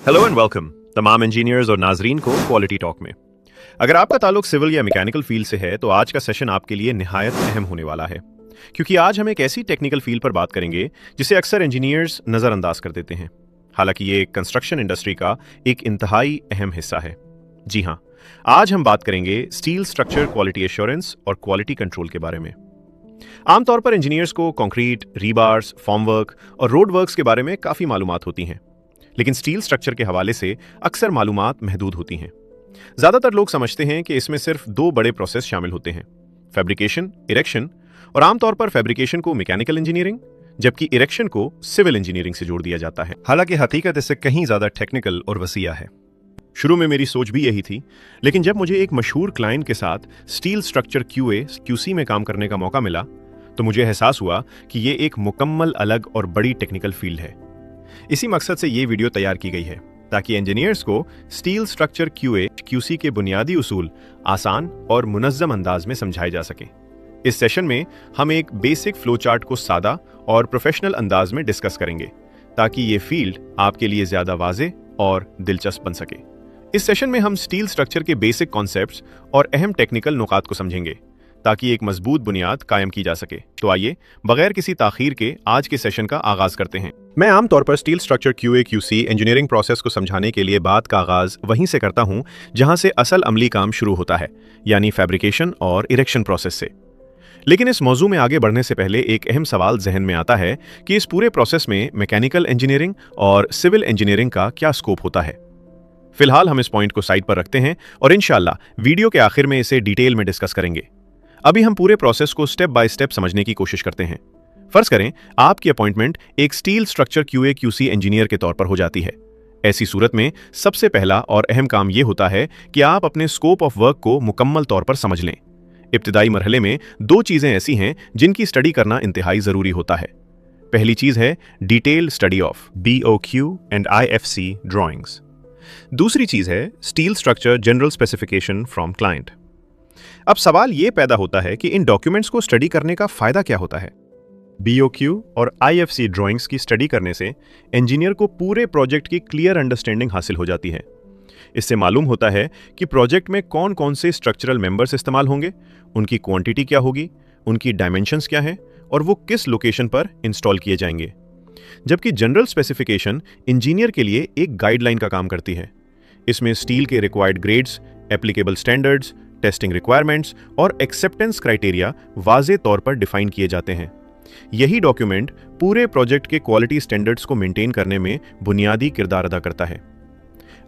Hello and welcome तमाम engineers और नाजरीन को क्वालिटी टॉक में। अगर आपका ताल्लुक सिविल या मैकेनिकल फील्ड से है तो आज का सेशन आपके लिए निहायत अहम होने वाला है, क्योंकि आज हम एक ऐसी टेक्निकल फील्ड पर बात करेंगे जिसे अक्सर इंजीनियर्स नज़रअंदाज कर देते हैं। हालांकि ये कंस्ट्रक्शन इंडस्ट्री का एक इंतहाई अहम हिस्सा है। जी हाँ, आज हम बात करेंगे स्टील स्ट्रक्चर क्वालिटी एश्योरेंस और क्वालिटी कंट्रोल के बारे में। आमतौर पर इंजीनियर्स को कंक्रीट, रीबार्स, फॉर्मवर्क और रोड वर्क्स के बारे में काफ़ी मालूमात होती हैं, लेकिन स्टील स्ट्रक्चर के हवाले से अक्सर मालूमात महदूद होती हैं। ज्यादातर लोग समझते हैं कि इसमें सिर्फ दो बड़े प्रोसेस शामिल होते हैं, फैब्रिकेशन, इरेक्शन, और आमतौर पर फैब्रिकेशन को मैकेनिकल इंजीनियरिंग जबकि इरेक्शन को सिविल इंजीनियरिंग से जोड़ दिया जाता है। हालांकि हकीकत इससे कहीं ज्यादा टेक्निकल और वसीया है। शुरू में मेरी सोच भी यही थी, लेकिन जब मुझे एक मशहूर क्लाइंट के साथ स्टील स्ट्रक्चर QC में काम करने का मौका मिला तो मुझे एहसास हुआ कि ये एक मुकम्मल अलग और बड़ी टेक्निकल फील्ड है। इसी मकसद से ये वीडियो तैयार की गई है ताकि इंजीनियर्स को स्टील स्ट्रक्चर QC के बुनियादी उसूल आसान और मुनज़्ज़म अंदाज में समझाए जा सके। इस सेशन में हम एक बेसिक फ्लो चार्ट को सादा और प्रोफेशनल अंदाज में डिस्कस करेंगे ताकि ये फील्ड आपके लिए ज्यादा वाज़ेह और दिलचस्प बन सके। इस सेशन में हम स्टील स्ट्रक्चर के बेसिक कॉन्सेप्ट्स और अहम टेक्निकल नुकात को समझेंगे ताकि एक मजबूत बुनियाद कायम की जा सके। तो आइए बगैर किसी ताखीर के आज के सेशन का आगाज करते हैं। मैं आमतौर पर steel structure QC engineering process को समझाने के लिए बात का आगाज वहीं से करता हूं जहां से असल अमली काम शुरू होता है, यानी फैब्रिकेशन और इरेक्शन प्रोसेस से। लेकिन इस मौजू में आगे बढ़ने से पहले एक अहम सवाल जहन में आता है कि इस पूरे प्रोसेस में मैकेनिकल इंजीनियरिंग और सिविल इंजीनियरिंग का क्या स्कोप होता है। फिलहाल हम इस पॉइंट को साइड पर रखते हैं और इंशाल्लाह वीडियो के आखिर में इसे डिटेल में डिस्कस करेंगे। अभी हम पूरे प्रोसेस को स्टेप बाय स्टेप समझने की कोशिश करते हैं। फर्ज करें आपकी अपॉइंटमेंट एक स्टील स्ट्रक्चर QC इंजीनियर के तौर पर हो जाती है। ऐसी सूरत में सबसे पहला और अहम काम यह होता है कि आप अपने स्कोप ऑफ वर्क को मुकम्मल तौर पर समझ लें। इब्तिदाई मरहले में दो चीजें ऐसी हैं जिनकी स्टडी करना इंतहाई जरूरी होता है। पहली चीज है detailed study of BOQ and IFC drawings. दूसरी चीज है steel structure general specification from client. अब सवाल यह पैदा होता है कि इन डॉक्यूमेंट्स को स्टडी करने का फायदा क्या होता है। BOQ और IFC ड्राइंग्स की स्टडी करने से इंजीनियर को पूरे प्रोजेक्ट की क्लियर अंडरस्टैंडिंग हासिल हो जाती है। इससे मालूम होता है कि प्रोजेक्ट में कौन कौन से स्ट्रक्चरल मेंबर्स इस्तेमाल होंगे, उनकी क्वांटिटी क्या होगी, उनकी डायमेंशंस क्या हैं और वो किस लोकेशन पर इंस्टॉल किए जाएंगे। जबकि जनरल स्पेसिफिकेशन इंजीनियर के लिए एक गाइडलाइन का काम करती है। इसमें स्टील के required grades, applicable standards, testing requirements और एक्सेप्टेंस क्राइटेरिया वाज़ेह तौर पर डिफाइन किए जाते हैं। यही डॉक्यूमेंट पूरे प्रोजेक्ट के क्वालिटी स्टैंडर्ड्स को मेंटेन करने में बुनियादी किरदार अदा करता है।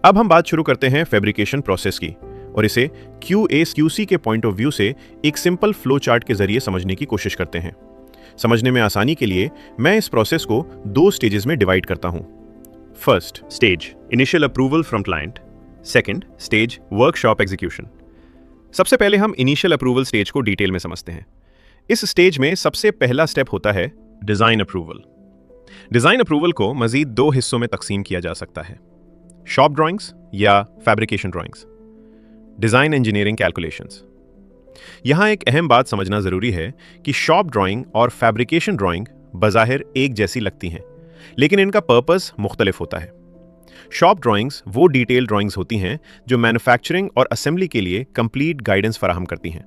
अब हम बात शुरू करते हैं फैब्रिकेशन प्रोसेस की और इसे QC के पॉइंट ऑफ व्यू से एक सिंपल फ्लो चार्ट के जरिए समझने की कोशिश करते हैं। समझने में आसानी के लिए मैं इस प्रोसेस को दो स्टेजेस में डिवाइड करता हूं। First stage initial approval from client, second stage workshop execution. सबसे पहले हम इनिशियल अप्रूवल स्टेज को डिटेल में समझते हैं। इस स्टेज में सबसे पहला स्टेप होता है डिजाइन अप्रूवल। डिजाइन अप्रूवल को मजीद दो हिस्सों में तकसीम किया जा सकता है, शॉप ड्राइंग्स या fabrication drawings. Design engineering calculations. यहां एक अहम बात समझना जरूरी है कि शॉप ड्राइंग और फैब्रिकेशन ड्राइंग बज़ाहिर एक जैसी लगती हैं, लेकिन इनका पर्पस मुख्तलिफ होता है। शॉप ड्राइंग्स वो डिटेल ड्राइंग्स होती हैं जो मैन्युफैक्चरिंग और असेंबली के लिए कंप्लीट गाइडेंस फराहम करती हैं।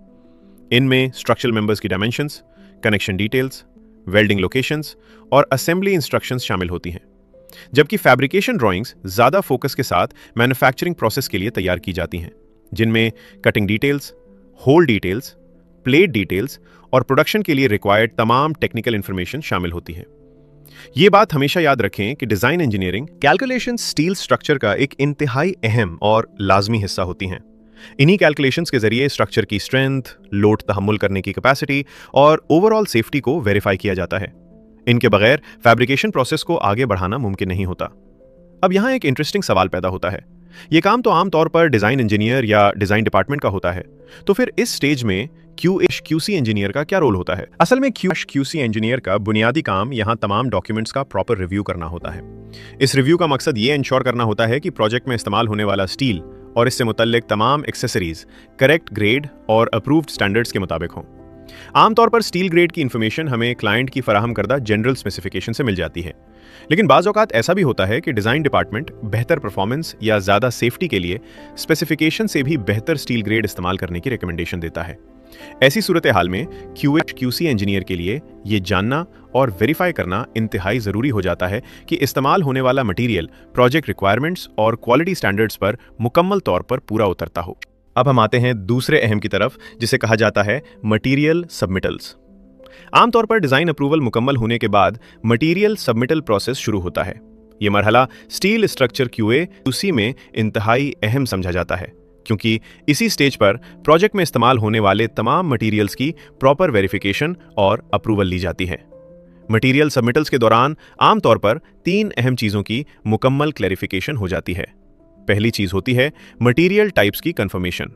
इनमें स्ट्रक्चरल मेंबर्स की dimensions, connection details, welding locations और असेंबली इंस्ट्रक्शंस शामिल होती हैं। जबकि फैब्रिकेशन ड्राइंग्स ज्यादा फोकस के साथ मैन्युफैक्चरिंग प्रोसेस के लिए तैयार की जाती हैं, जिनमें cutting details, hole details, plate details और प्रोडक्शन के लिए रिक्वायर्ड तमाम टेक्निकल इंफॉर्मेशन शामिल होती है। ये बात हमेशा याद रखें कि design engineering calculation steel structure का एक इंतहाई अहम और लाजमी हिस्सा होती हैं। इन्हीं कैलकुलेशंस के जरिए स्ट्रक्चर की स्ट्रेंथ, लोड तहम्मुल करने की कैपेसिटी और ओवरऑल सेफ्टी को वेरीफाई किया जाता है। इनके बगैर फैब्रिकेशन प्रोसेस को आगे बढ़ाना मुमकिन नहीं होता। अब यहां एक इंटरेस्टिंग सवाल पैदा होता है, यह काम तो आमतौर पर डिजाइन इंजीनियर या डिजाइन डिपार्टमेंट का होता है, तो फिर इस स्टेज में QC इंजीनियर का क्या रोल होता है। असल में QC इंजीनियर का बुनियादी काम यहां तमाम डॉक्यूमेंट्स का प्रॉपर रिव्यू करना होता है। इस रिव्यू का मकसद ये इंश्योर करना होता है कि प्रोजेक्ट में इस्तेमाल होने वाला स्टील और इससे मुतल्लिक तमाम एक्सेसरीज करेक्ट ग्रेड और अप्रूव्ड स्टैंडर्ड्स के मुताबिक हों। आमतौर पर स्टील ग्रेड की इंफॉर्मेशन हमें क्लाइंट की फराहम करदा जनरल स्पेसिफिकेशन से मिल जाती है, लेकिन बाज़ औक़ात ऐसा भी होता है कि डिज़ाइन डिपार्टमेंट बेहतर परफॉर्मेंस या ज़्यादा सेफ्टी के लिए स्पेसिफिकेशन से भी बेहतर स्टील ग्रेड इस्तेमाल करने की रिकमेंडेशन देता है। ऐसी सूरत हाल में QA/QC इंजीनियर के लिए ये जानना और वेरीफाई करना इंतहाई ज़रूरी हो जाता है कि इस्तेमाल होने वाला मटेरियल प्रोजेक्ट रिक्वायरमेंट्स और क्वालिटी स्टैंडर्ड्स पर मुकम्मल तौर पर पूरा उतरता हो। अब हम आते हैं दूसरे अहम की तरफ, जिसे कहा जाता है मटेरियल सबमिटल्स। आमतौर पर डिज़ाइन अप्रूवल मुकम्मल होने के बाद मटेरियल सबमिटल प्रोसेस शुरू होता है। यह मरहला स्टील स्ट्रक्चर QA/QC में इंतहाई अहम समझा जाता है, क्योंकि इसी स्टेज पर प्रोजेक्ट में इस्तेमाल होने वाले तमाम मटेरियल्स की प्रॉपर वेरिफिकेशन और अप्रूवल ली जाती है। मटेरियल सबमिटल्स के दौरान आमतौर पर 3 अहम चीज़ों की मुकम्मल क्लैरिफिकेशन हो जाती है। पहली चीज़ होती है मटेरियल टाइप्स की कंफर्मेशन।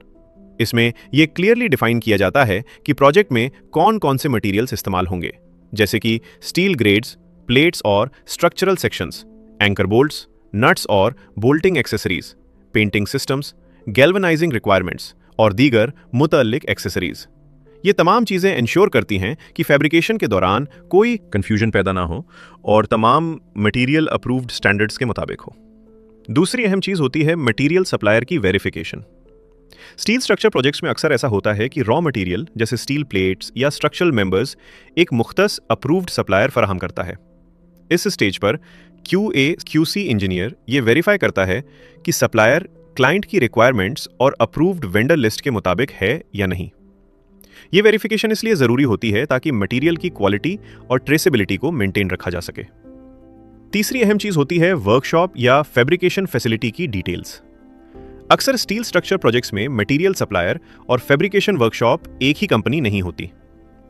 इसमें यह क्लियरली डिफाइन किया जाता है कि प्रोजेक्ट में कौन कौन से मटेरियल्स इस्तेमाल होंगे, जैसे कि स्टील ग्रेड्स, प्लेट्स और structural sections, anchor bolts, nuts और bolting accessories, painting systems, galvanising requirements और दीगर मुतअल्लिक एक्सेसरीज। ये तमाम चीज़ें इंश्योर करती हैं कि फैब्रिकेशन के दौरान कोई कंफ्यूजन पैदा ना हो और तमाम मटेरियल अप्रूव्ड स्टैंडर्ड्स के मुताबिक हो। दूसरी अहम चीज़ होती है मटेरियल सप्लायर की वेरिफिकेशन। स्टील स्ट्रक्चर प्रोजेक्ट्स में अक्सर ऐसा होता है कि रॉ मटेरियल जैसे स्टील प्लेट्स या स्ट्रक्चरल मेंबर्स एक मुख्तस अप्रूव्ड सप्लायर फराहम करता है। इस स्टेज पर QA/QC इंजीनियर ये वेरीफाई करता है कि सप्लायर क्लाइंट की रिक्वायरमेंट्स और अप्रूव्ड वेंडर लिस्ट के मुताबिक है या नहीं। ये वेरिफिकेशन इसलिए ज़रूरी होती है ताकि मटेरियल की क्वालिटी और ट्रेसेबिलिटी को मेंटेन रखा जा सके। तीसरी अहम चीज़ होती है वर्कशॉप या फैब्रिकेशन फैसिलिटी की डिटेल्स। अक्सर स्टील स्ट्रक्चर प्रोजेक्ट्स में मटेरियल सप्लायर और फैब्रिकेशन वर्कशॉप एक ही कंपनी नहीं होती।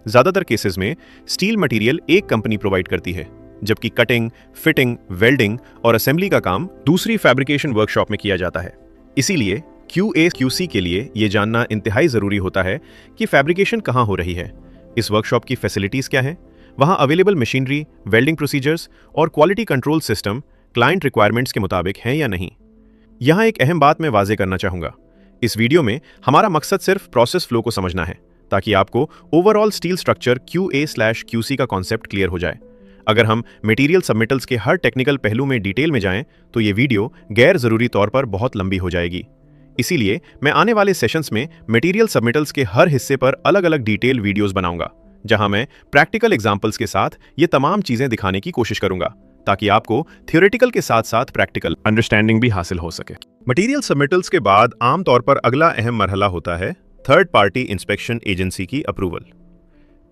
ज़्यादातर केसेस में स्टील मटेरियल एक कंपनी प्रोवाइड करती है, जबकि कटिंग, फिटिंग, वेल्डिंग और असेंबली का काम दूसरी फैब्रिकेशन वर्कशॉप में किया जाता है। इसीलिए QA/QC के लिए यह जानना इंतहाई ज़रूरी होता है कि फैब्रिकेशन कहाँ हो रही है, इस वर्कशॉप की फैसिलिटीज़ क्या हैं, वहाँ अवेलेबल मशीनरी, वेल्डिंग प्रोसीजर्स और quality control system client requirements के मुताबिक हैं या नहीं। यहाँ एक अहम बात मैं वाजे करना चाहूँगा। इस वीडियो में हमारा मकसद सिर्फ प्रोसेस फ्लो को समझना है, ताकि आपको ओवरऑल स्टील स्ट्रक्चर QA/QC का कॉन्सेप्ट क्लियर हो जाए। अगर हम मटेरियल सबमिटल्स के हर टेक्निकल पहलू में डिटेल में जाएं, तो ये वीडियो गैर ज़रूरी तौर पर बहुत लंबी हो जाएगी। इसीलिए मैं आने वाले सेशंस में मटेरियल सबमिटल्स के हर हिस्से पर अलग अलग डिटेल वीडियोस बनाऊंगा, जहां मैं प्रैक्टिकल एग्जांपल्स के साथ ये तमाम चीज़ें दिखाने की कोशिश करूंगा, ताकि आपको थ्योरेटिकल के साथ साथ प्रैक्टिकल अंडरस्टैंडिंग भी हासिल हो सके। मटेरियल सबमिटल्स के बाद आमतौर पर अगला अहम मरहला होता है थर्ड पार्टी इंस्पेक्शन एजेंसी की अप्रूवल।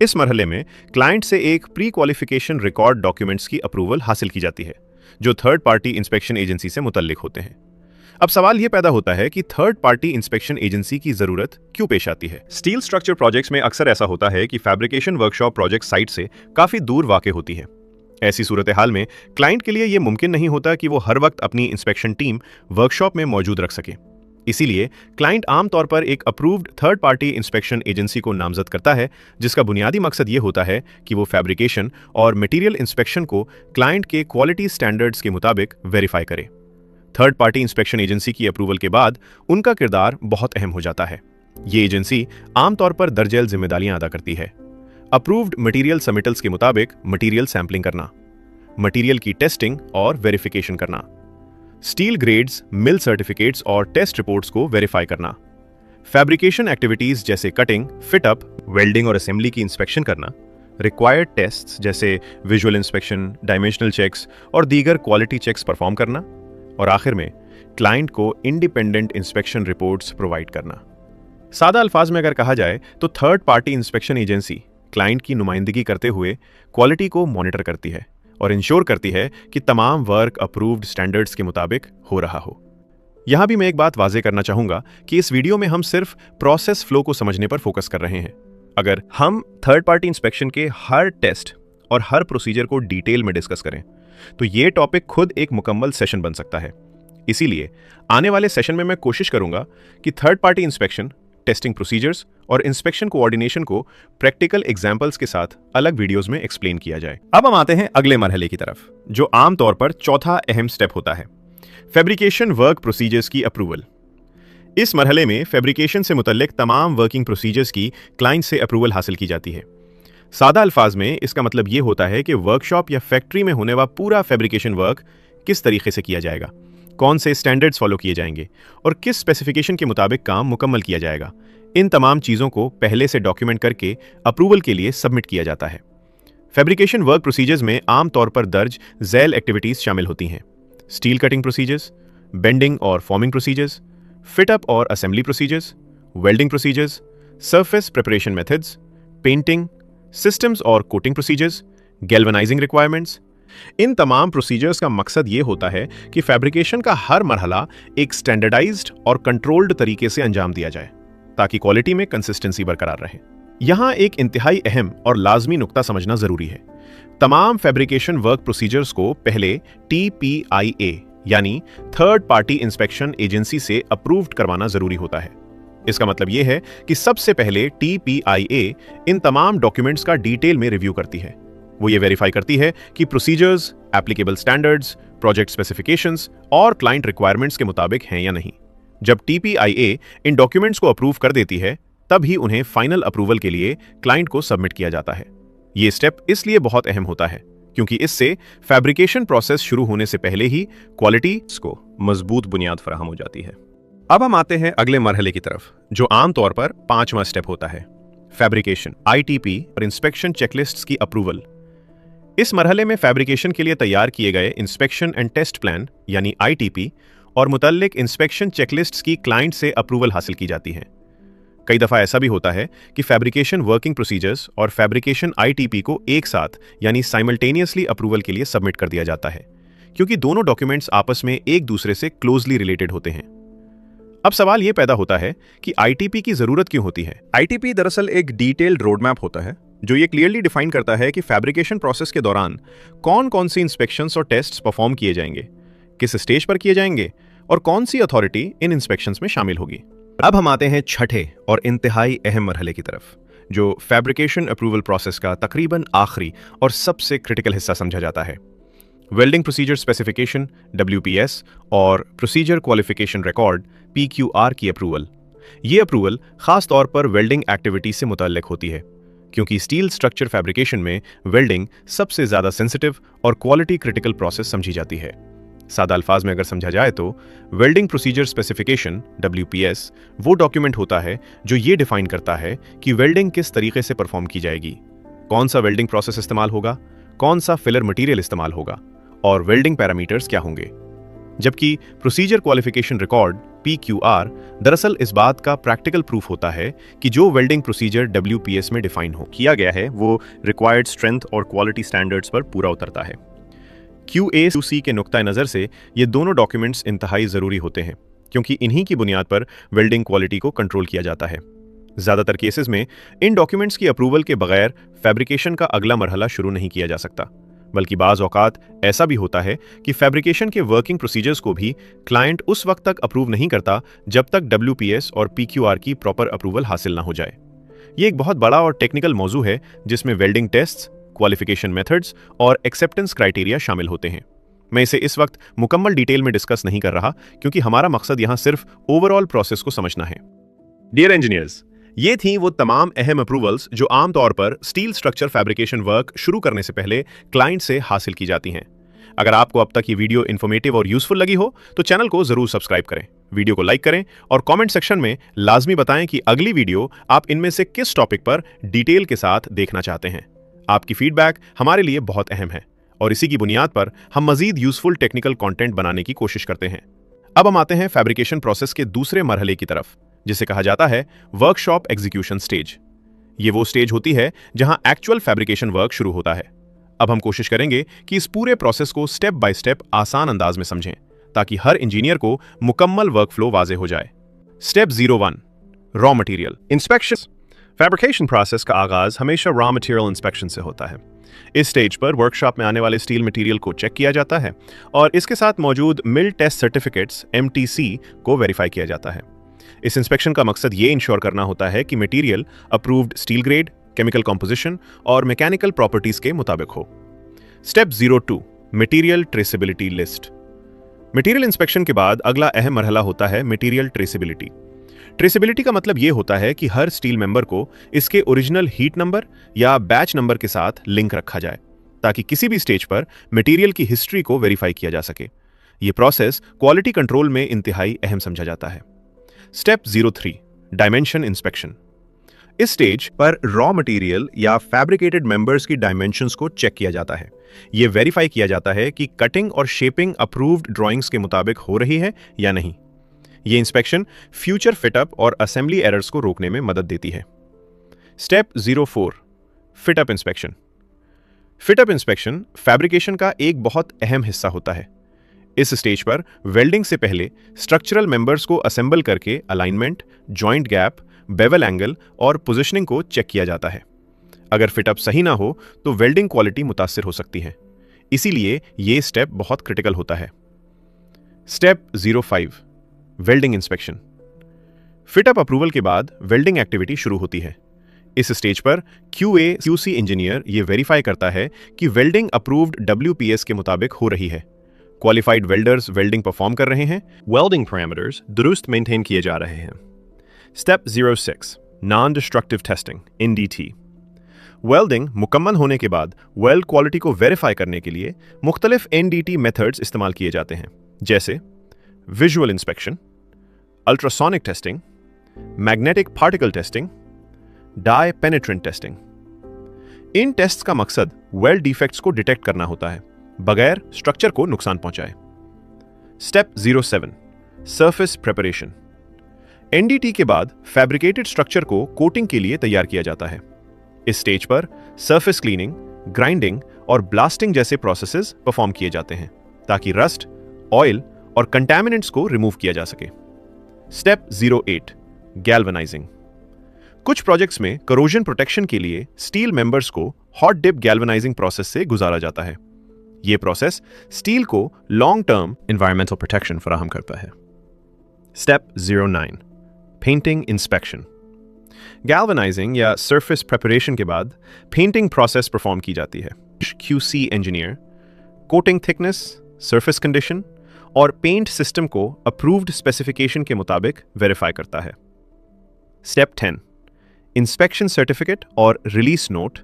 इस मरहले में क्लाइंट से एक प्री क्वालिफिकेशन रिकॉर्ड डॉक्यूमेंट्स की अप्रूवल हासिल की जाती है, जो थर्ड पार्टी इंस्पेक्शन एजेंसी से मुतल्लिक होते हैं। अब सवाल यह पैदा होता है कि थर्ड पार्टी इंस्पेक्शन एजेंसी की जरूरत क्यों पेश आती है। स्टील स्ट्रक्चर प्रोजेक्ट्स में अक्सर ऐसा होता है कि फैब्रिकेशन वर्कशॉप प्रोजेक्ट साइट से काफी दूर वाक़ होती है। ऐसी सूरत हाल में क्लाइंट के लिए यह मुमकिन नहीं होता कि वो हर वक्त अपनी इंस्पेक्शन टीम वर्कशॉप में मौजूद रख सके। इसीलिए क्लाइंट आमतौर पर एक approved third party inspection agency को नामजद करता है, जिसका बुनियादी मकसद ये होता है कि वो फैब्रिकेशन और मटेरियल इंस्पेक्शन को क्लाइंट के क्वालिटी स्टैंडर्ड्स के मुताबिक वेरीफाई करे। थर्ड पार्टी इंस्पेक्शन एजेंसी की अप्रूवल के बाद उनका किरदार बहुत अहम हो जाता है। ये एजेंसी आमतौर पर दर्जेल जिम्मेदारियां अदा करती है। अप्रूव्ड मटेरियल सबमिटल्स के मुताबिक मटेरियल सैंपलिंग करना, मटेरियल की टेस्टिंग और वेरिफिकेशन करना, स्टील ग्रेड्स, मिल सर्टिफिकेट्स और टेस्ट रिपोर्ट्स को वेरीफाई करना, फैब्रिकेशन एक्टिविटीज जैसे कटिंग, फिटअप, वेल्डिंग और असेंबली की इंस्पेक्शन करना, रिक्वायर्ड टेस्ट्स जैसे विजुअल इंस्पेक्शन, डायमेंशनल चेक्स और दीगर क्वालिटी चेक्स परफॉर्म करना, और आखिर में क्लाइंट को इंडिपेंडेंट इंस्पेक्शन रिपोर्ट्स प्रोवाइड करना। सादा अल्फाज में अगर कहा जाए तो third party inspection agency client की नुमाइंदगी करते हुए क्वालिटी को मॉनिटर करती है और इंश्योर करती है कि तमाम वर्क अप्रूव्ड स्टैंडर्ड्स के मुताबिक हो रहा हो। यहां भी मैं एक बात वाजे करना चाहूंगा कि इस वीडियो में हम सिर्फ प्रोसेस फ्लो को समझने पर फोकस कर रहे हैं। अगर हम थर्ड पार्टी इंस्पेक्शन के हर टेस्ट और हर प्रोसीजर को डिटेल में डिस्कस करें तो ये टॉपिक खुद एक मुकम्मल सेशन बन सकता है। इसीलिए आने वाले सेशन में मैं कोशिश करूंगा कि third party inspection, testing procedures और इंस्पेक्शन कोऑर्डिनेशन को प्रैक्टिकल एग्जांपल्स के साथ अलग वीडियोस में एक्सप्लेन किया जाए। अब हम आते हैं अगले मरहले की तरफ, जो आमतौर पर चौथा अहम स्टेप होता है, फैब्रिकेशन वर्क प्रोसीजर्स की अप्रूवल। इस मरहले में फैब्रिकेशन से मुतल्लिक तमाम वर्किंग प्रोसीजर्स की क्लाइंट से अप्रूवल हासिल की जाती है। सादा अल्फाज में इसका मतलब ये होता है कि वर्कशॉप या फैक्ट्री में होने वाला पूरा फैब्रिकेशन वर्क किस तरीके से किया जाएगा, कौन से स्टैंडर्ड्स फॉलो किए जाएंगे और किस स्पेसिफिकेशन के मुताबिक काम मुकम्मल किया जाएगा। इन तमाम चीज़ों को पहले से डॉक्यूमेंट करके अप्रूवल के लिए सबमिट किया जाता है। फैब्रिकेशन वर्क प्रोसीजर्स में आमतौर पर दर्ज झैल एक्टिविटीज़ शामिल होती हैं: स्टील कटिंग प्रोसीजर्स, बेंडिंग और फॉर्मिंग प्रोसीजर्स, फिट अप और assembly procedures, welding procedures, surface preparation methods, painting, systems और कोटिंग प्रोसीजर्स, गैल्वेनाइजिंग रिक्वायरमेंट्स। इन तमाम प्रोसीजर्स का मकसद ये होता है कि फैब्रिकेशन का हर मरहला एक स्टैंडर्डाइज्ड और कंट्रोल्ड तरीके से अंजाम दिया जाए ताकि क्वालिटी में कंसिस्टेंसी बरकरार रहे। यहाँ एक इंतहाई अहम और लाजमी नुक्ता समझना जरूरी है। तमाम फैब्रिकेशन वर्क प्रोसीजर्स को पहले TPIA यानी थर्ड पार्टी इंस्पेक्शन एजेंसी से अप्रूव्ड करवाना जरूरी होता है। इसका मतलब यह है कि सबसे पहले TPIA इन तमाम डॉक्यूमेंट्स का डिटेल में रिव्यू करती है। वो ये वेरीफाई करती है कि procedures, applicable standards, project specifications और क्लाइंट रिक्वायरमेंट्स के मुताबिक हैं या नहीं। जब TPIA इन डॉक्यूमेंट्स को अप्रूव कर देती है तब ही उन्हें फाइनल अप्रूवल के लिए क्लाइंट को सबमिट किया जाता है। ये स्टेप इसलिए बहुत अहम होता है क्योंकि इससे फैब्रिकेशन प्रोसेस शुरू होने से पहले ही क्वालिटी को मजबूत बुनियाद फराहम हो जाती है। अब हम आते हैं अगले मरहले की तरफ, जो आमतौर पर 5वां स्टेप होता है, फैब्रिकेशन ITP और इंस्पेक्शन चेकलिस्ट्स की अप्रूवल। इस मरहले में फैब्रिकेशन के लिए तैयार किए गए इंस्पेक्शन एंड टेस्ट प्लान यानी ITP और मुतल्लिक इंस्पेक्शन चेकलिस्ट्स की क्लाइंट से अप्रूवल हासिल की जाती है। कई दफ़ा ऐसा भी होता है कि फैब्रिकेशन वर्किंग प्रोसीजर्स और फैब्रिकेशन ITP को एक साथ यानी साइमल्टेनियसली अप्रूवल के लिए सबमिट कर दिया जाता है क्योंकि दोनों डॉक्यूमेंट्स आपस में एक दूसरे से क्लोजली रिलेटेड होते हैं। अब सवाल यह पैदा होता है कि ITP की जरूरत क्यों होती है। ITP दरअसल एक डिटेल्ड रोड मैप होता है जो ये क्लियरली डिफाइन करता है कि फैब्रिकेशन प्रोसेस के दौरान कौन कौन सी इंस्पेक्शंस और टेस्ट्स परफॉर्म किए जाएंगे, किस स्टेज पर किए जाएंगे और कौन सी अथॉरिटी इन इंस्पेक्शंस में शामिल होगी। अब हम आते हैं छठे और इंतहाई अहम मरहले की तरफ, जो फैब्रिकेशन अप्रूवल प्रोसेस का तकरीबन आखिरी और सबसे क्रिटिकल हिस्सा समझा जाता है, वेल्डिंग प्रोसीजर स्पेसिफिकेशन WPS और प्रोसीजर क्वालिफिकेशन रिकॉर्ड PQR की अप्रूवल। ये अप्रूवल खास तौर पर वेल्डिंग एक्टिविटी से मुतल्लिक होती है क्योंकि स्टील स्ट्रक्चर फैब्रिकेशन में वेल्डिंग सबसे ज्यादा सेंसिटिव और क्वालिटी क्रिटिकल प्रोसेस समझी जाती है। सादा अल्फाज में अगर समझा जाए तो वेल्डिंग प्रोसीजर स्पेसिफिकेशन WPS वो डॉक्यूमेंट होता है जो ये डिफाइन करता है कि वेल्डिंग किस तरीके से परफॉर्म की जाएगी, कौन सा वेल्डिंग प्रोसेस इस्तेमाल होगा, कौन सा फिलर मटेरियल इस्तेमाल होगा और वेल्डिंग पैरामीटर्स क्या होंगे। जबकि प्रोसीजर क्वालिफिकेशन रिकॉर्ड PQR दरअसल इस बात का प्रैक्टिकल प्रूफ होता है कि जो वेल्डिंग प्रोसीजर WPS में डिफाइन किया गया है वो रिक्वायर्ड स्ट्रेंथ और क्वालिटी स्टैंडर्ड्स पर पूरा उतरता है। QA/QC के नुक्ता नज़र से ये दोनों डॉक्यूमेंट्स इंतहाई ज़रूरी होते हैं क्योंकि इन्हीं की बुनियाद पर वेल्डिंग क्वालिटी को कंट्रोल किया जाता है। ज़्यादातर केसेस में इन डॉक्यूमेंट्स की अप्रूवल के बगैर फैब्रिकेशन का अगला मरहला शुरू नहीं किया जा सकता, बल्कि बाज़ औक़ात ऐसा भी होता है कि फैब्रिकेशन के वर्किंग प्रोसीजर्स को भी क्लाइंट उस वक्त तक अप्रूव नहीं करता जब तक WPS और PQR की प्रॉपर अप्रूवल हासिल ना हो जाए। ये एक बहुत बड़ा और टेक्निकल मौजू है जिसमें वेल्डिंग टेस्ट्स, क्वालिफिकेशन मेथड्स और एक्सेप्टेंस क्राइटेरिया शामिल होते हैं। मैं इसे इस वक्त मुकम्मल डिटेल में डिस्कस नहीं कर रहा क्योंकि हमारा मकसद यहां सिर्फ ओवरऑल प्रोसेस को समझना है। डियर इंजीनियर्स, ये थी वो तमाम अहम अप्रूवल्स जो आमतौर पर स्टील स्ट्रक्चर फैब्रिकेशन वर्क शुरू करने से पहले क्लाइंट से हासिल की जाती हैं। अगर आपको अब तक ये वीडियो इन्फॉर्मेटिव और यूजफुल लगी हो तो चैनल को जरूर सब्सक्राइब करें, वीडियो को लाइक करें और कमेंट सेक्शन में लाजमी बताएं कि अगली वीडियो आप इनमें से किस टॉपिक पर डिटेल के साथ देखना चाहते हैं। आपकी फीडबैक हमारे लिए बहुत अहम है और इसी की बुनियाद पर हम मजीद यूजफुल टेक्निकल कंटेंट बनाने की कोशिश करते हैं। अब हम आते हैं फैब्रिकेशन प्रोसेस के दूसरे मरहले की तरफ, जिसे कहा जाता है वर्कशॉप एग्जीक्यूशन स्टेज। ये वो स्टेज होती है जहां एक्चुअल फैब्रिकेशन वर्क शुरू होता है। अब हम कोशिश करेंगे कि इस पूरे प्रोसेस को स्टेप बाय स्टेप आसान अंदाज में समझें ताकि हर इंजीनियर को मुकम्मल वर्कफ्लो वाजे हो जाए। Step 01 raw material inspection. Fabrication process का आगाज हमेशा रॉ मटेरियल इंस्पेक्शन से होता है। इस स्टेज पर वर्कशॉप में आने वाले स्टील मटेरियल को चेक किया जाता है और इसके साथ मौजूद मिल टेस्ट सर्टिफिकेट्स MTC को वेरीफाई किया जाता है। इस इंस्पेक्शन का मकसद ये इंश्योर करना होता है कि material approved steel grade, chemical composition और मैकेनिकल प्रॉपर्टीज के मुताबिक हो। Step 02 material traceability list. Material inspection के बाद अगला अहम मरहला होता है मटेरियल ट्रेसेबिलिटी। ट्रेसेबिलिटी का मतलब यह होता है कि हर स्टील मेंबर को इसके ओरिजिनल हीट नंबर या बैच नंबर के साथ लिंक रखा जाए ताकि किसी भी स्टेज पर मटेरियल की हिस्ट्री को वेरीफाई किया जा सके। यह प्रोसेस क्वालिटी कंट्रोल में इंतहाई अहम समझा जाता है। Step 03 dimension inspection. इस स्टेज पर रॉ मटेरियल या फैब्रिकेटेड मेंबर्स की डायमेंशंस को चेक किया जाता है। यह वेरीफाई किया जाता है कि कटिंग और शेपिंग अप्रूव्ड ड्राइंग्स के मुताबिक हो रही है या नहीं। यह इंस्पेक्शन फ्यूचर फिटअप और असेंबली एरर्स को रोकने में मदद देती है। Step 04 fit up inspection. Fit up inspection fabrication का एक बहुत अहम हिस्सा होता है। इस स्टेज पर वेल्डिंग से पहले स्ट्रक्चरल मेंबर्स को असेंबल करके alignment, joint gap, bevel angle और पोजीशनिंग को चेक किया जाता है। अगर फिटअप सही ना हो तो वेल्डिंग क्वालिटी मुतासिर हो सकती है, इसीलिए यह स्टेप बहुत क्रिटिकल होता है। Step 05 welding inspection. Fit up approval के बाद वेल्डिंग एक्टिविटी शुरू होती है। इस स्टेज पर QA QC इंजीनियर यह वेरीफाई करता है कि वेल्डिंग अप्रूव्ड WPS के मुताबिक हो रही है। क्वालिफाइड वेल्डर्स वेल्डिंग परफॉर्म कर रहे हैं, वेल्डिंग पैरामीटर्स दुरुस्त मेंटेन किए जा रहे हैं। Step 06 non destructive testing NDT। Welding मुकम्मल होने के बाद वेल्ड क्वालिटी को वेरीफाई करने के लिए मुख्तलिफ NDT मेथड्स इस्तेमाल किए जाते हैं, जैसे visual inspection, ultrasonic testing, magnetic particle testing, dye penetrant testing. इन टेस्ट्स का मकसद वेल्ड डिफेक्ट्स को डिटेक्ट करना होता है बगैर स्ट्रक्चर को नुकसान पहुंचाए। Step 07 surface preparation. NDT के बाद फैब्रिकेटेड स्ट्रक्चर को कोटिंग के लिए तैयार किया जाता है। इस स्टेज पर सरफेस क्लीनिंग, ग्राइंडिंग और ब्लास्टिंग जैसे प्रोसेसेस परफॉर्म किए जाते हैं ताकि रस्ट, ऑयल और कंटैमिनेंट्स को रिमूव किया जा सके। Step 08 galvanising. कुछ प्रोजेक्ट्स में करोजन प्रोटेक्शन के लिए स्टील मेंबर्स को हॉट डिप गैल्वेनाइजिंग प्रोसेस से गुजारा जाता है। यह प्रोसेस स्टील को लॉन्ग टर्म एनवायरमेंटल प्रोटेक्शन फराहम करता है। Step 09 painting inspection. गैल्वेनाइजिंग या सरफेस प्रिपरेशन के बाद पेंटिंग प्रोसेस परफॉर्म की जाती है। QC engineer coating thickness, surface condition और पेंट सिस्टम को अप्रूव्ड स्पेसिफिकेशन के मुताबिक वेरीफाई करता है। स्टेप 10 इंस्पेक्शन सर्टिफिकेट और रिलीज नोट।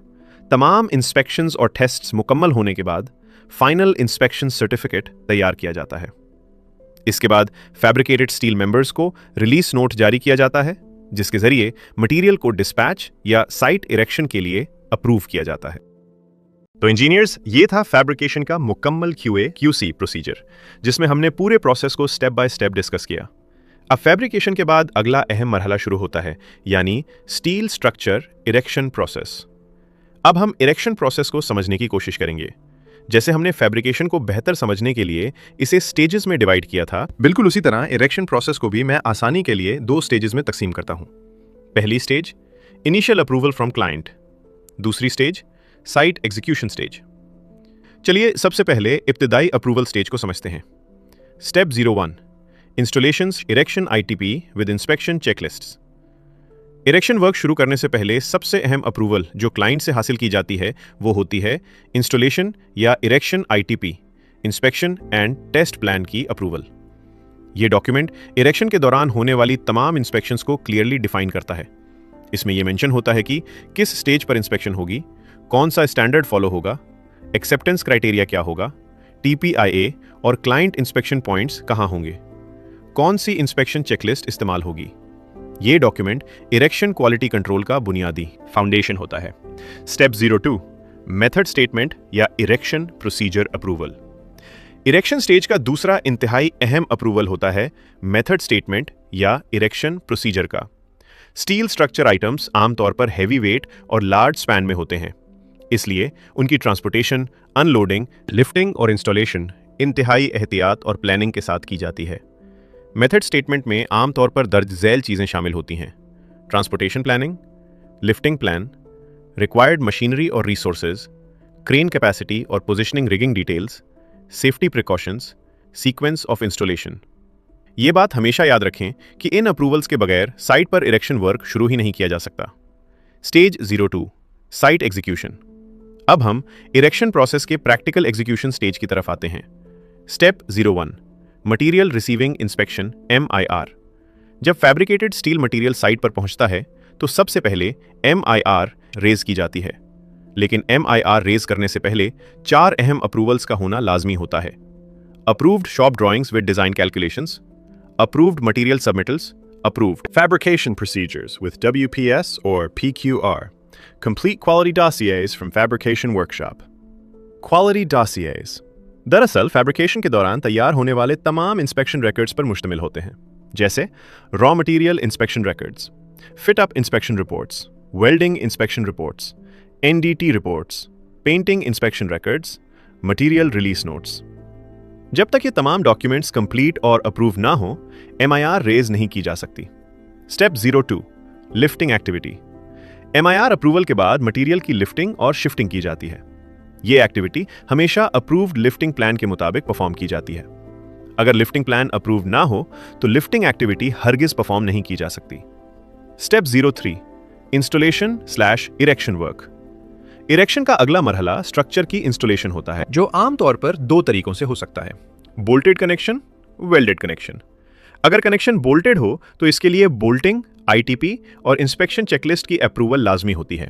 तमाम इंस्पेक्शंस और टेस्ट्स मुकम्मल होने के बाद फाइनल इंस्पेक्शन सर्टिफिकेट तैयार किया जाता है। इसके बाद फैब्रिकेटेड स्टील मेंबर्स को रिलीज नोट जारी किया जाता है, जिसके जरिए मटेरियल को डिस्पैच या साइट इरेक्शन के लिए अप्रूव किया जाता है। तो इंजीनियर्स, ये था फैब्रिकेशन का मुकम्मल QA QC प्रोसीजर, जिसमें हमने पूरे प्रोसेस को स्टेप बाय स्टेप डिस्कस किया। अब फैब्रिकेशन के बाद अगला अहम मरहला शुरू होता है, यानी स्टील स्ट्रक्चर इरेक्शन प्रोसेस। अब हम इरेक्शन प्रोसेस को समझने की कोशिश करेंगे। जैसे हमने फैब्रिकेशन को बेहतर समझने के लिए इसे स्टेजेस में डिवाइड किया था, बिल्कुल उसी तरह इरेक्शन प्रोसेस को भी मैं आसानी के लिए 2 स्टेजेस में तकसीम करता हूं। पहली stage initial approval from client, दूसरी स्टेज साइट एग्जीक्यूशन स्टेज। चलिए सबसे पहले इब्तिदाई अप्रूवल स्टेज को समझते हैं। Step 01 installations erection ITP with inspection checklists. Erection work शुरू करने से पहले सबसे अहम अप्रूवल जो क्लाइंट से हासिल की जाती है वो होती है इंस्टॉलेशन या erection ITP inspection and test plan की अप्रूवल। ये डॉक्यूमेंट इरेक्शन के दौरान होने वाली तमाम इंस्पेक्शंस को क्लियरली डिफाइन करता है। इसमें यह मेंशन होता है कि किस स्टेज पर इंस्पेक्शन होगी, कौन सा स्टैंडर्ड फॉलो होगा, एक्सेप्टेंस क्राइटेरिया क्या होगा, TPIA और क्लाइंट इंस्पेक्शन पॉइंट्स कहाँ होंगे, कौन सी इंस्पेक्शन चेकलिस्ट इस्तेमाल होगी। ये डॉक्यूमेंट इरेक्शन क्वालिटी कंट्रोल का बुनियादी फाउंडेशन होता है। स्टेप 02 मेथड स्टेटमेंट या erection procedure approval. Erection stage का दूसरा इंतहाई अहम अप्रूवल होता है मेथड स्टेटमेंट या इरेक्शन प्रोसीजर का। स्टील स्ट्रक्चर आइटम्स आमतौर पर हैवी वेट और लार्ज स्पैन में होते हैं, इसलिए उनकी ट्रांसपोर्टेशन, अनलोडिंग, लिफ्टिंग और इंस्टॉलेशन इंतहाई एहतियात और प्लानिंग के साथ की जाती है। मेथड स्टेटमेंट में आमतौर पर दर्ज झैल चीज़ें शामिल होती हैं: transportation planning, lifting plan, required machinery और रिसोर्सेज, क्रेन कैपेसिटी और positioning rigging details, safety precautions, sequence of installation. ये बात हमेशा याद रखें कि इन अप्रूवल्स के बगैर साइट पर इरेक्शन वर्क शुरू ही नहीं किया जा सकता। Stage 02 site execution. अब हम इरेक्शन प्रोसेस के प्रैक्टिकल एग्जीक्यूशन स्टेज की तरफ आते हैं। Step 01 material receiving inspection MIR। जब फैब्रिकेटेड स्टील मटेरियल साइट पर पहुंचता है तो सबसे पहले MIR रेज की जाती है, लेकिन MIR रेज करने से पहले 4 अहम अप्रूवल्स का होना लाजमी होता है। Approved shop drawings with design calculations, approved material submittals, approved fabrication procedures with WPS or PQR, complete quality dossiers from fabrication workshop. Quality dossiers दरअसल फैब्रिकेशन के दौरान तैयार होने वाले तमाम इंस्पेक्शन रिकॉर्ड्स पर मुश्तमिल होते हैं, जैसे raw material inspection records, fit up inspection reports, welding inspection reports, NDT reports, painting inspection records, material release notes. जब तक ये तमाम डॉक्यूमेंट्स कंप्लीट और अप्रूव ना हो, MIR रेज नहीं की जा सकती। Step 02 lifting activity. MIR approval के बाद मटेरियल की लिफ्टिंग और शिफ्टिंग की जाती है। ये एक्टिविटी हमेशा अप्रूव्ड लिफ्टिंग प्लान के मुताबिक परफॉर्म की जाती है। अगर लिफ्टिंग प्लान अप्रूव ना हो तो लिफ्टिंग एक्टिविटी हरगिज परफॉर्म नहीं की जा सकती। Step 03 इंस्टॉलेशन/इरेक्शन work. इरेक्शन का अगला मरहला स्ट्रक्चर की इंस्टॉलेशन होता है, जो आमतौर पर 2 तरीकों से हो सकता है: बोल्टेड कनेक्शन, वेल्डेड कनेक्शन। अगर कनेक्शन बोल्टेड हो तो इसके लिए बोल्टिंग, ITP और इंस्पेक्शन चेकलिस्ट की अप्रूवल लाजमी होती है।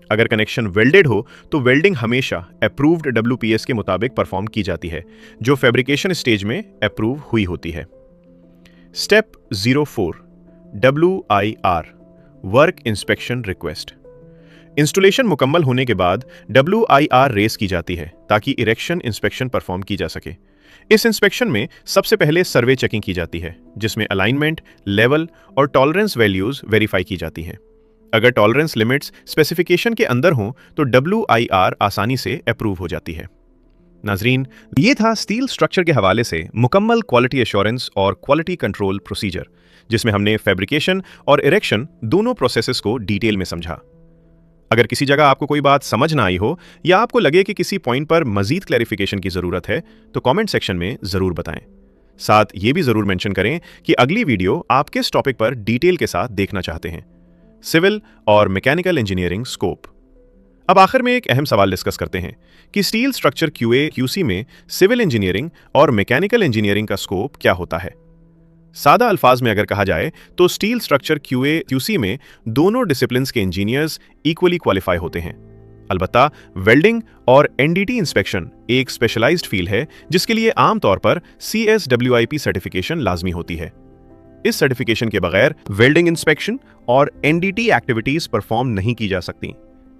अगर कनेक्शन वेल्डेड हो तो वेल्डिंग हमेशा अप्रूव्ड WPS के मुताबिक परफॉर्म की जाती है, जो फैब्रिकेशन स्टेज में अप्रूव हुई होती है। Step 04 WIR work inspection request. Installation मुकम्मल होने के बाद WIR रेस की जाती है ताकि इरेक्शन इंस्पेक्शन परफॉर्म की जा सके। इस इंस्पेक्शन में सबसे पहले सर्वे चेकिंग की जाती है, जिसमें अलाइनमेंट, लेवल और टॉलरेंस वैल्यूज वेरीफाई की जाती हैं। अगर टॉलरेंस लिमिट्स स्पेसिफिकेशन के अंदर हों तो WIR आसानी से अप्रूव हो जाती है। नाजरीन, ये था स्टील स्ट्रक्चर के हवाले से मुकम्मल क्वालिटी एश्योरेंस और क्वालिटी कंट्रोल प्रोसीजर, जिसमें हमने फैब्रिकेशन और इरेक्शन दोनों प्रोसेसेस को डिटेल में समझा। अगर किसी जगह आपको कोई बात समझ ना आई हो या आपको लगे कि किसी पॉइंट पर मजीद क्लैरिफिकेशन की जरूरत है तो कमेंट सेक्शन में जरूर बताएं। साथ ये भी जरूर मेंशन करें कि अगली वीडियो आप किस टॉपिक पर डिटेल के साथ देखना चाहते हैं। सिविल और मैकेनिकल इंजीनियरिंग स्कोप। अब आखिर में एक अहम सवाल डिस्कस करते हैं कि स्टील स्ट्रक्चर QA QC में सिविल इंजीनियरिंग और मैकेनिकल इंजीनियरिंग का स्कोप क्या होता है। सादा अल्फाज में अगर कहा जाए तो स्टील स्ट्रक्चर QA QC में दोनों डिसिप्लिन्स के इंजीनियर्स इक्वली क्वालिफाई होते हैं। अलबत्ता वेल्डिंग और NDT इंस्पेक्शन एक स्पेशलाइज्ड फील्ड है, जिसके लिए आमतौर पर CSWIP सर्टिफिकेशन लाजमी होती है। इस सर्टिफिकेशन के बगैर वेल्डिंग इंस्पेक्शन और NDT एक्टिविटीज परफॉर्म नहीं की जा सकती।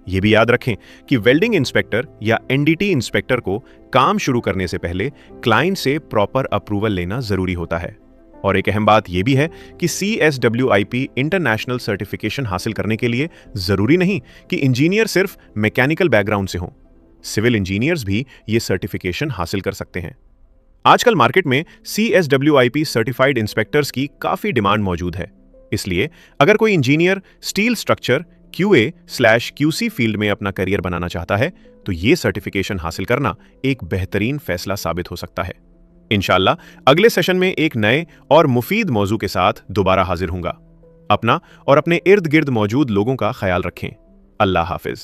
ये भी याद रखें कि वेल्डिंग इंस्पेक्टर या NDT इंस्पेक्टर को काम शुरू करने से पहले क्लाइंट से प्रॉपर अप्रूवल लेना जरूरी होता है। और एक अहम बात यह भी है कि CSWIP इंटरनेशनल सर्टिफिकेशन हासिल करने के लिए जरूरी नहीं कि इंजीनियर सिर्फ मैकेनिकल बैकग्राउंड से हों। सिविल इंजीनियर्स भी ये सर्टिफिकेशन हासिल कर सकते हैं। आजकल मार्केट में CSWIP सर्टिफाइड इंस्पेक्टर्स की काफी डिमांड मौजूद है। इसलिए अगर कोई engineer steel structure QA/QC field में अपना करियर बनाना चाहता है तो ये सर्टिफिकेशन हासिल करना एक बेहतरीन फैसला साबित हो सकता है। इंशाअल्लाह अगले सेशन में एक नए और मुफीद मौजू के साथ दोबारा हाजिर होऊंगा। अपना और अपने इर्द गिर्द मौजूद लोगों का ख्याल रखें। अल्लाह हाफिज।